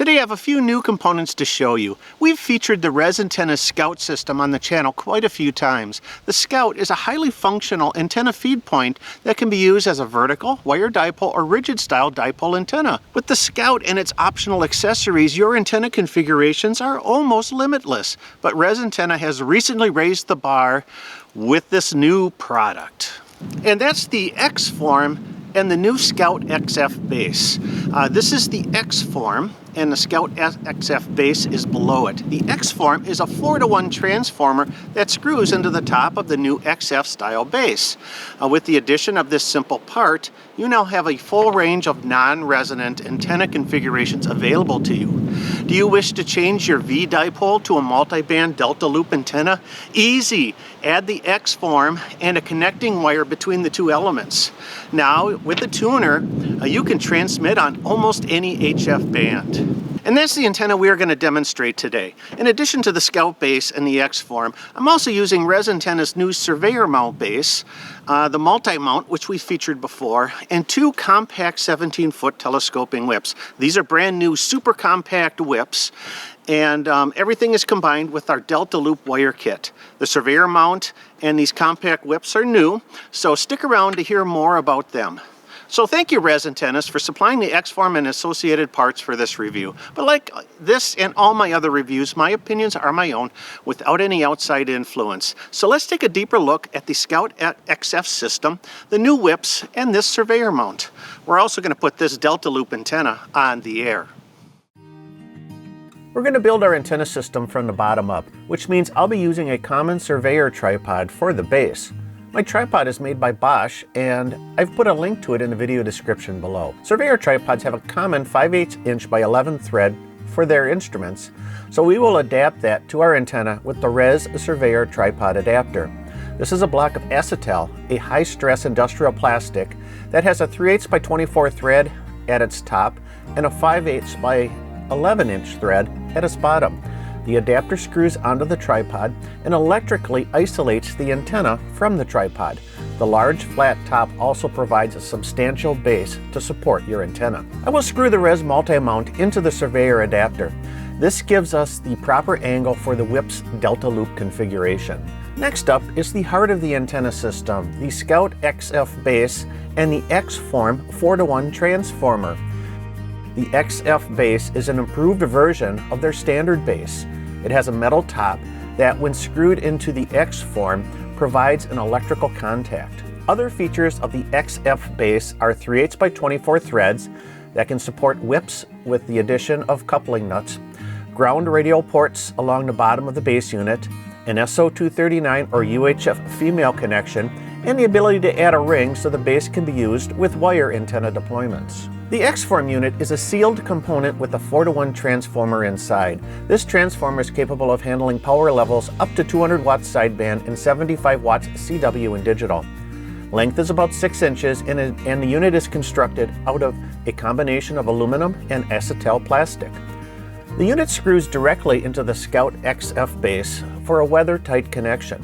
Today I have a few new components to show you. We've featured the REZ Antennas Scout system on the channel quite a few times. The Scout is a highly functional antenna feed point that can be used as a vertical, wire dipole, or rigid style dipole antenna. With the Scout and its optional accessories, your antenna configurations are almost limitless. But REZ Antenna has recently raised the bar with this new product. And that's the XForm and the new Scout XF base. This is the XForm, and the Scout XF base is below it. The XForm is a 4-to-1 transformer that screws into the top of the new XF style base. With the addition of this simple part, you now have a full range of non-resonant antenna configurations available to you. Do you wish to change your V dipole to a multi-band delta loop antenna? Easy! Add the XForm and a connecting wire between the two elements. Now, with the tuner, you can transmit on almost any HF band. And that's the antenna we are going to demonstrate today. In addition to the Scout base and the XForm, I'm also using REZ Antennas' new Surveyor mount base, the multi-mount, which we featured before, and two compact 17-foot telescoping whips. These are brand new super compact whips, and everything is combined with our Delta Loop wire kit. The Surveyor mount and these compact whips are new, so stick around to hear more about them. So thank you, REZ Antennas, for supplying the XForm and associated parts for this review. But like this and all my other reviews, my opinions are my own without any outside influence. So let's take a deeper look at the Scout XF system, the new whips, and this Surveyor mount. We're also going to put this Delta Loop antenna on the air. We're going to build our antenna system from the bottom up, which means I'll be using a common Surveyor tripod for the base. My tripod is made by Bosch, and I've put a link to it in the video description below. Surveyor tripods have a common 5/8 inch by 11 thread for their instruments, so we will adapt that to our antenna with the REZ Surveyor Tripod Adapter. This is a block of acetal, a high-stress industrial plastic that has a 3/8 by 24 thread at its top and a 5/8 by 11 inch thread at its bottom. The adapter screws onto the tripod and electrically isolates the antenna from the tripod. The large flat top also provides a substantial base to support your antenna. I will screw the REZ multi-mount into the Surveyor adapter. This gives us the proper angle for the whip's Delta Loop configuration. Next up is the heart of the antenna system, the Scout XF base and the XForm 4-to-1 transformer. The XF base is an improved version of their standard base. It has a metal top that, when screwed into the XForm, provides an electrical contact. Other features of the XF base are 3/8 by 24 threads that can support whips with the addition of coupling nuts, ground radial ports along the bottom of the base unit, an SO239 or UHF female connection, and the ability to add a ring so the base can be used with wire antenna deployments. The XForm unit is a sealed component with a 4-to-1 transformer inside. This transformer is capable of handling power levels up to 200 watts sideband and 75 watts CW in digital. Length is about 6 inches and the unit is constructed out of a combination of aluminum and acetal plastic. The unit screws directly into the Scout XF base for a weather-tight connection.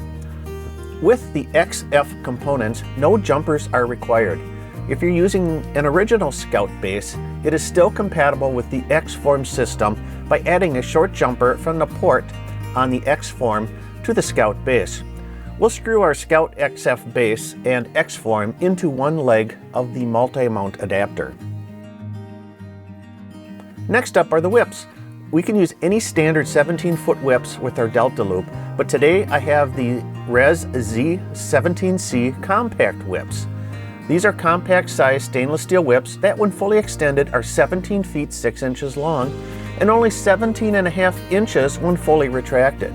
With the XF components, no jumpers are required. If you're using an original Scout base, it is still compatible with the XForm system by adding a short jumper from the port on the XForm to the Scout base. We'll screw our Scout XF base and XForm into one leg of the multi-mount adapter. Next up are the whips. We can use any standard 17-foot whips with our Delta Loop, but today I have the REZ Z17C compact whips. These are compact-sized stainless steel whips that, when fully extended, are 17 feet 6 inches long and only 17.5 inches when fully retracted.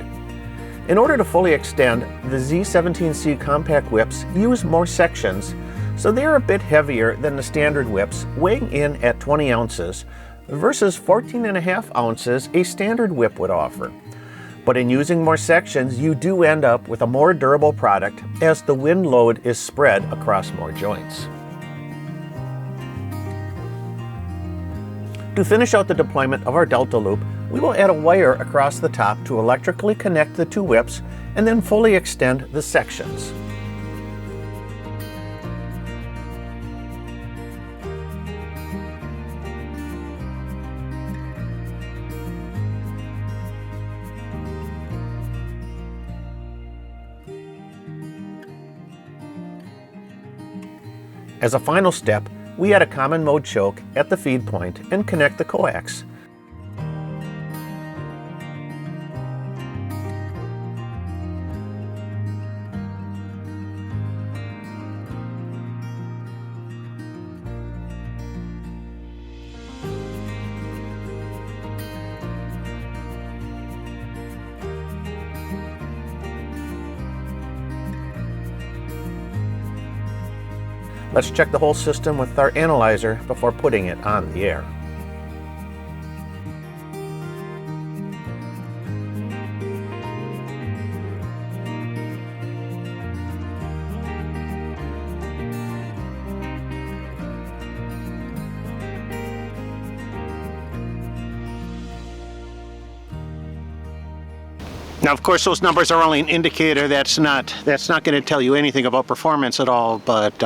In order to fully extend, the Z17C compact whips use more sections, so they are a bit heavier than the standard whips, weighing in at 20 ounces, versus 14.5 ounces a standard whip would offer. But in using more sections, you do end up with a more durable product as the wind load is spread across more joints. To finish out the deployment of our Delta Loop, we will add a wire across the top to electrically connect the two whips and then fully extend the sections. As a final step, we add a common mode choke at the feed point and connect the coax. Let's check the whole system with our analyzer before putting it on the air. Now, of course, those numbers are only an indicator. That's not going to tell you anything about performance at all. But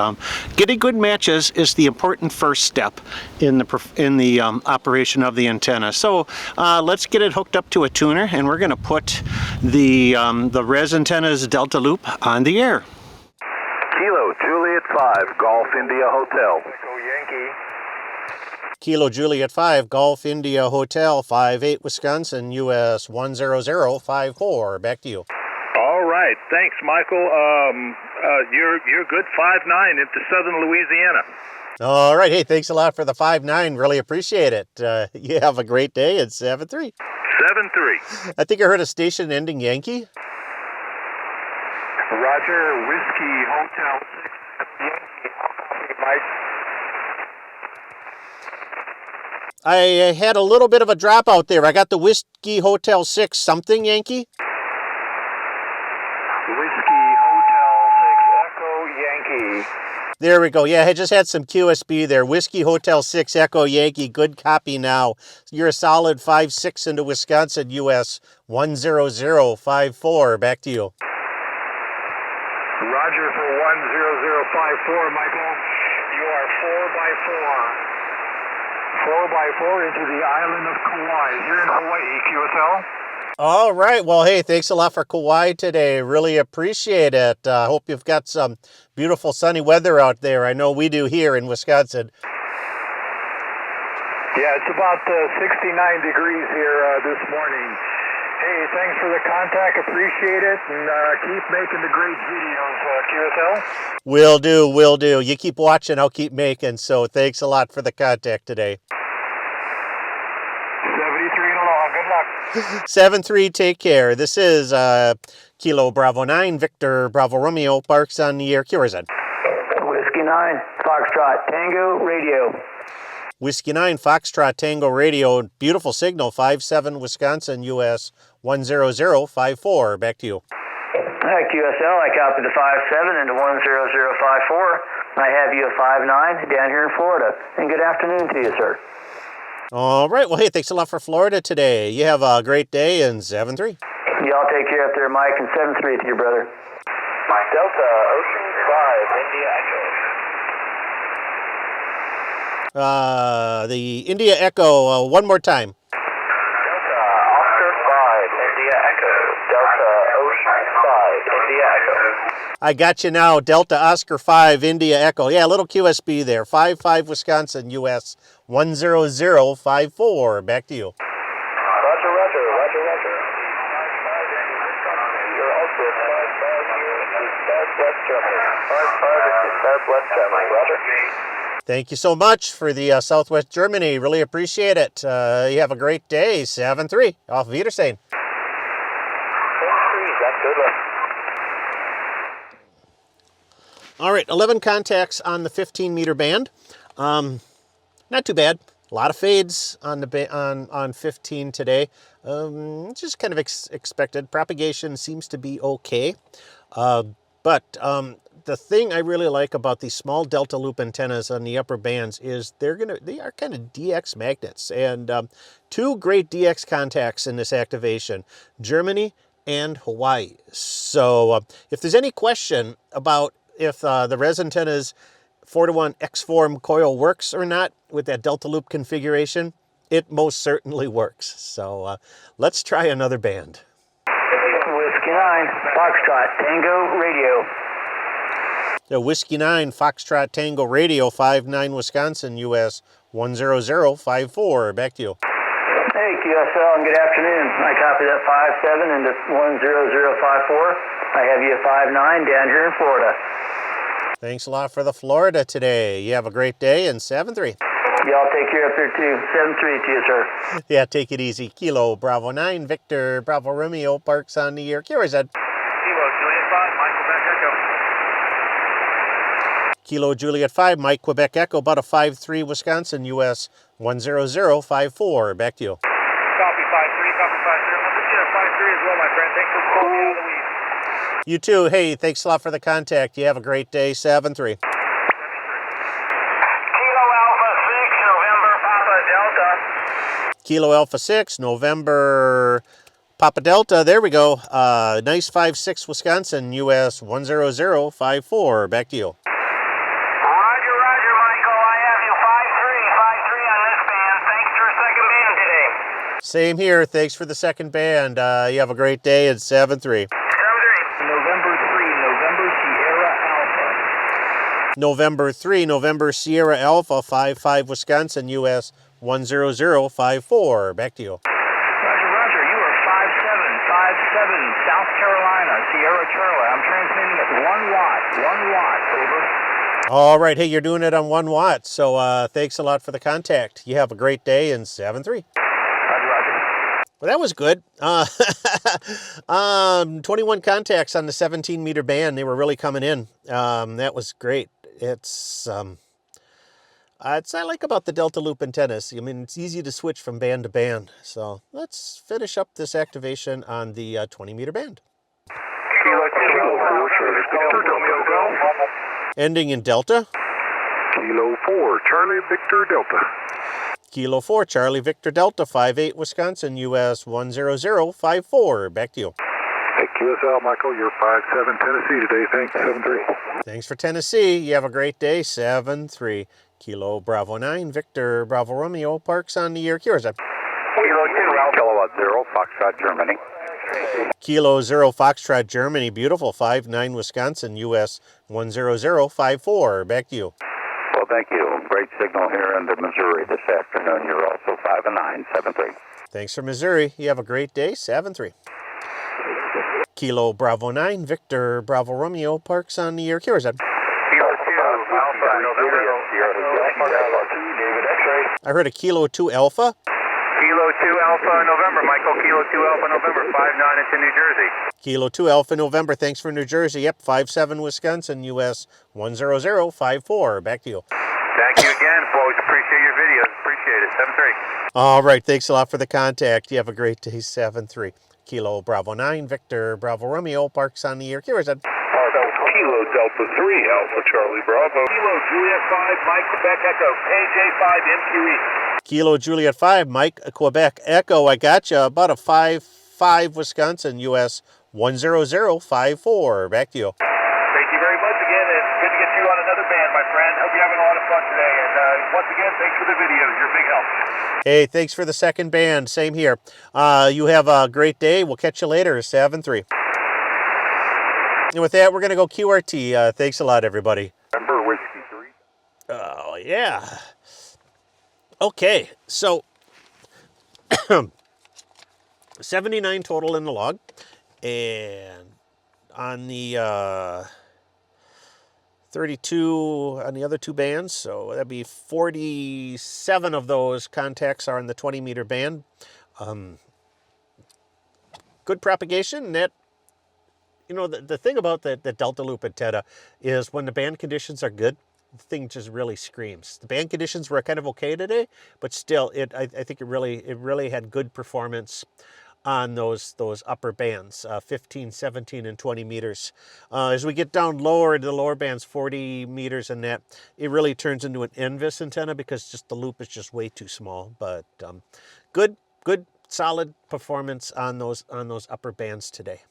getting good matches is the important first step in the operation of the antenna. So let's get it hooked up to a tuner, and we're going to put the REZ Antennas Delta Loop on the air. Kilo Juliet 5 Golf India Hotel. Echo Yankee. Kilo Juliet 5 Golf India Hotel 58 Wisconsin US 10054. Back to you. All right, thanks, Michael. You're good 5-9 into southern Louisiana. All right, hey, thanks a lot for the 5-9. Really appreciate it. You have a great day. It's 7-3. 7-3. I think I heard a station ending Yankee. Roger, Whiskey Hotel 6 Yankee. Mike. I had a little bit of a drop out there. I got the Whiskey Hotel 6 something Yankee. Whiskey Hotel 6 Echo Yankee. There we go. Yeah, I just had some QSB there. Whiskey Hotel 6 Echo Yankee. Good copy now. You're a solid 5-6 into Wisconsin US 10054. Back to you. Roger for 10054, Michael. You are 4x4. 4x4 into the island of Kauai, here in Hawaii, QSL. All right. Well, hey, thanks a lot for Kauai today. Really appreciate it. Hope you've got some beautiful sunny weather out there. I know we do here in Wisconsin. Yeah, it's about 69 degrees here this morning. Hey, thanks for the contact. Appreciate it. And keep making the great videos, QSL. Will do, will do. You keep watching, I'll keep making. So thanks a lot for the contact today. 73 and aloha. Good luck. 7-3, take care. This is Kilo Bravo 9, Victor Bravo Romeo, Parks on the air, QRZ. Whiskey 9, Foxtrot, Tango, radio. Whiskey 9, Foxtrot, Tango, radio. Beautiful signal, 5-7, Wisconsin, US 10054. Back to you. Hi, QSL. I copied the 5-7 into 10054. I have you a 5-9 down here in Florida. And good afternoon to you, sir. All right. Well, hey, thanks a lot for Florida today. You have a great day, and 7-3. Y'all take care up there, Mike, and 7-3 to your brother. Delta Ocean 5, India Echo. The India Echo, one more time. Delta Oscar 5, India Echo. Delta Ocean 5, India Echo. I got you now. Delta Oscar 5, India Echo. Yeah, a little QSB there. 5-5, Wisconsin, US 10054. Back to you. Roger, roger, roger, roger. You're also 5-5 here into Southwest Germany. 5-5 into Southwest Germany. Roger. Thank you so much for the Southwest Germany. Really appreciate it. You have a great day. 7-3. Auf Wiedersehen. 7-3. That's good luck. All right, 11 contacts on the 15-meter band. Not too bad. A lot of fades on the on 15 today. Just kind of expected. Propagation seems to be okay. But the thing I really like about these small delta loop antennas on the upper bands is they are kind of DX magnets, and two great DX contacts in this activation, Germany and Hawaii. So if there's any question about if the REZ Antennas 4-to-1 XForm coil works or not with that delta loop configuration, it most certainly works. So let's try another band. Whiskey 9, Foxtrot, Tango, radio. The Whiskey 9 Foxtrot Tango Radio 59 Wisconsin, US 10054. Back to you. Hey, QSL, and good afternoon. I copy that 57 into 10054. I have you a 59 down here in Florida. Thanks a lot for the Florida today. You have a great day, and 7-3. Y'all take care up there too. 7-3 to you, sir. Yeah, take it easy. Kilo Bravo 9 Victor Bravo Romeo Parks on the air. REZ. Kilo Juliet 5, Mike Quebec Echo. Kilo Juliet 5 Mike Quebec Echo, about a 5-3 Wisconsin, US 10054. Back to you. Copy 5-3, copy 5-3. I'm going to get a 5-3 as well, my friend. Thanks for calling me out of the week. You too. Hey, thanks a lot for the contact. You have a great day. 7-3. Kilo Alpha 6, November Papa Delta. There we go. Nice 5-6 Wisconsin, US 10054. Back to you. Roger, Michael. I have you 5-3 on this band. Thanks for a second band today. Same here. Thanks for the second band. You have a great day. It's 7-3. November 3, November Sierra Alpha. November 3, November Sierra Alpha 55 Wisconsin, US 10054. Back to you. Roger, you are 57 South Carolina, Sierra Charlie. I'm transmitting at 1 watt, over. All right. Hey, you're doing it on 1 watt. So thanks a lot for the contact. You have a great day, and 7-3. Roger. Well, that was good. 21 contacts on the 17-meter band. They were really coming in. That was great. It's I like about the Delta Loop antennas. I mean, it's easy to switch from band to band. So let's finish up this activation on the 20-meter band. Ending in Delta. Kilo 4, Charlie Victor Delta. Kilo 4, Charlie Victor Delta, 58 Wisconsin, US 10054. Back to you. Hey, QSL, Michael, you're 57 Tennessee today. Thanks, 7-3. Thanks for Tennessee. You have a great day, 7-3. Kilo Bravo 9, Victor Bravo Romeo, Parks on the air. REZ. Kilo 2, Kilowatt 0, Foxtrot, Germany. Kilo 0, Foxtrot, Germany. Beautiful, 59 Wisconsin, US 10054. Back to you. Well, thank you. Great signal here in Missouri this afternoon. You're also 5-9, 7-3. Thanks for Missouri. You have a great day, 7-3. Kilo Bravo 9, Victor Bravo Romeo, Parks on the air. REZ. I heard a Kilo 2 Alpha. Kilo 2 Alpha November, Michael. Kilo 2 Alpha November, 5-9 into New Jersey. Kilo 2 Alpha November. Thanks for New Jersey. Yep, 57 Wisconsin, US 10054. Back to you. Thank you again, folks. Appreciate your videos. Appreciate it. 7-3. All right. Thanks a lot for the contact. You have a great day, 7-3. Kilo Bravo 9, Victor Bravo Romeo, Parks on the air. REZ. Kilo Delta 3, Alpha Charlie Bravo. Kilo Juliet 5, Mike Quebec Echo, KJ5 MQE. Kilo Juliet 5, Mike Quebec Echo. I got you. About a 5-5 Wisconsin, US 10054. Back to you. Thank you very much again. It's good to get you on another band, my friend. Hope you're having a lot of fun today. And once again, thanks for the videos. You're a big help. Hey, thanks for the second band. Same here. You have a great day. We'll catch you later. 7-3. And with that, we're going to go QRT. Thanks a lot, everybody. Remember Whiskey 3? Oh, yeah. Okay, so 79 total in the log. And on the 32 on the other two bands, so that'd be 47 of those contacts are in the 20-meter band. Good propagation. That, you know, the thing about the Delta Loop antenna is when the band conditions are good, the thing just really screams. The band conditions were kind of okay today, but still, I think it really had good performance on those upper bands, 15, 17, and 20 meters. As we get down lower into the lower bands, 40 meters and that, it really turns into an NVIS antenna because just the loop is just way too small. But good, solid performance on those upper bands today.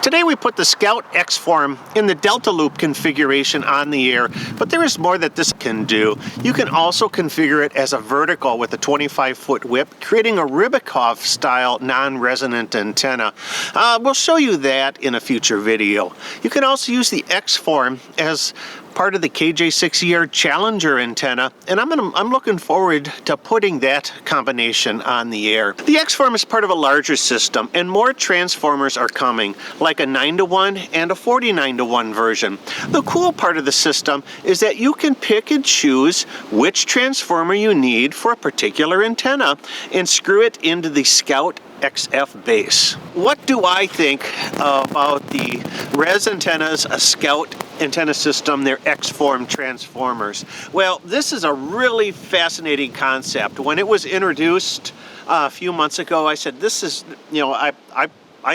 Today we put the Scout XForm in the Delta Loop configuration on the air, but there is more that this can do. You can also configure it as a vertical with a 25-foot whip, creating a Ribikov-style non-resonant antenna. We'll show you that in a future video. You can also use the XForm as part of the KJ6ER Challenger antenna, and I'm looking forward to putting that combination on the air. The XForm is part of a larger system, and more transformers are coming, like a 9-to-1 and a 49-to-1 version. The cool part of the system is that you can pick and choose which transformer you need for a particular antenna and screw it into the Scout XF base. What do I think about the REZ Antennas, a Scout antenna system, their XForm transformers? Well, this is a really fascinating concept. When it was introduced a few months ago, I said, this is, I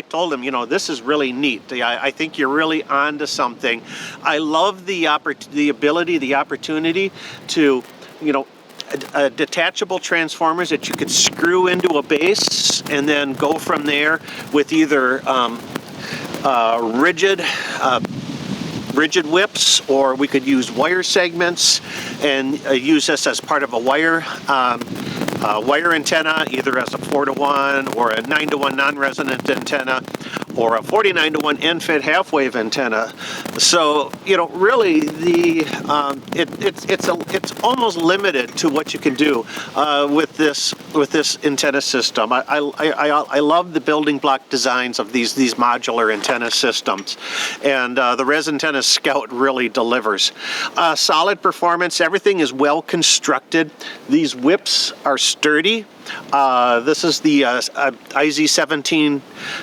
told him, this is really neat. I think you're really onto something. I love the opportunity to, detachable transformers that you could screw into a base and then go from there with either rigid whips, or we could use wire segments and use this as part of a wire antenna, either as a 4-to-1 or a 9-to-1 non-resonant antenna, or a 49-to-1 end-fed half-wave antenna. So really it's almost limited to what you can do with this antenna system. I love the building block designs of these modular antenna systems, and the REZ Antennas Scout really delivers. Solid performance. Everything is well constructed. These whips are sturdy. This is the IZ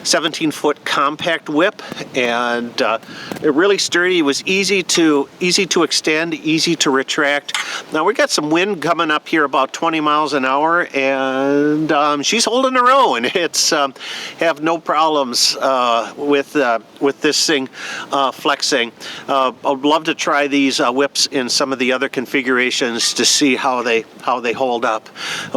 17-foot compact whip, and it really sturdy. It was easy to extend, easy to retract. Now we got some wind coming up here, about 20 miles an hour, and she's holding her own. It's have no problems with this thing flexing. I'd love to try these whips in some of the other configurations to see how they hold up.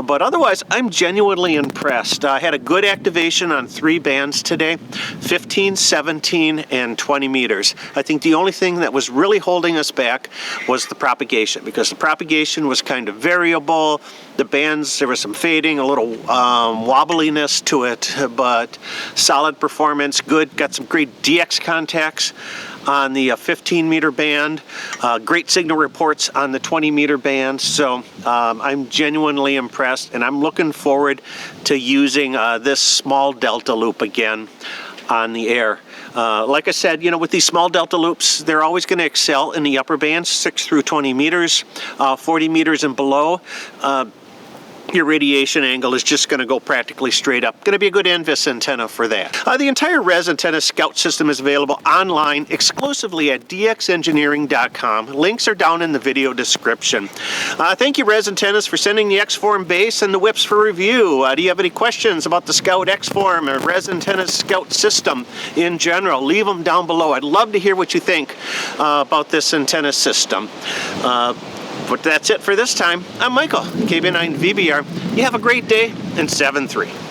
But otherwise, I'm genuinely impressed. I had a good activation on 3 bands today, 15, 17, and 20 meters. I think the only thing that was really holding us back was the propagation, because the propagation was kind of variable. The bands, there was some fading, a little wobbliness to it, but solid performance, good. Got some great DX contacts on the 15-meter band, great signal reports on the 20-meter band. So I'm genuinely impressed, and I'm looking forward to using this small delta loop again on the air. Like I said, with these small delta loops, they're always going to excel in the upper bands, 6 through 20 meters, 40 meters and below. Your radiation angle is just going to go practically straight up. Going to be a good NVIS antenna for that. The entire REZ Antenna Scout system is available online exclusively at dxengineering.com. Links are down in the video description. Thank you, REZ Antennas, for sending the XForm base and the whips for review. Do you have any questions about the Scout XForm or REZ Antennas Scout system in general? Leave them down below. I'd love to hear what you think about this antenna system. But that's it for this time. I'm Michael, KB9VBR. You have a great day, and 7-3.